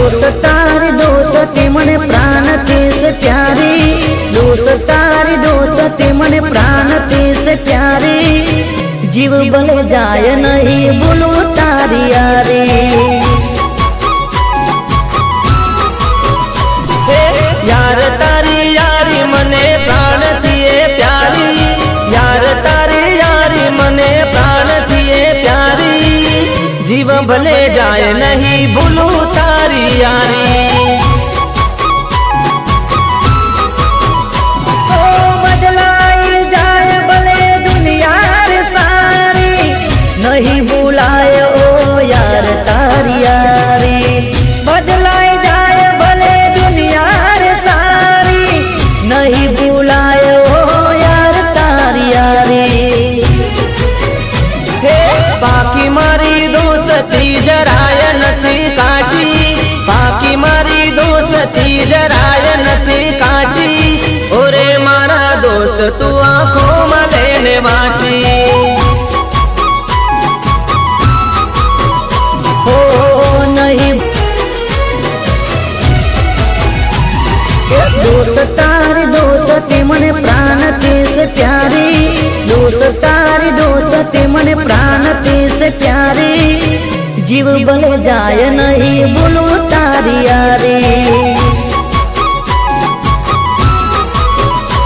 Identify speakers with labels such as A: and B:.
A: दोस्त तारी दोस्ती मने प्राण से प्यारी, दोस्त तारी दोस्ती मने प्राण से प्यारी, जीव भले जाए नहीं बोलो तारी यारी।
B: यार तारी यारी मने प्राण थी प्यारी, यार तारी यारी मने प्राण थी प्यारी, जीव भले जाए नहीं भूलू तारी यारी।
A: बदलाई जाए भले दुनिया रे सारी, नहीं भुलाए ओ यार तारी यारी। बदलाई जाए भले दुनिया रे सारी, नहीं भुलाए ओ यार तारी यारी।
B: बाकी मारी दोस्ती जराय नथी काची, बाकी मारी दोस्ती जराय नथी काची, ओरे मारा दोस्त तू आंखों में लेने वाची।
A: हो नहीं दोस्त तारी दोस्ती मने प्राण से प्यारी, दोस्त तारी दोस्ती मने प्राण से प्यारी, जीव भले जाए नहीं बोलो तारी यारी।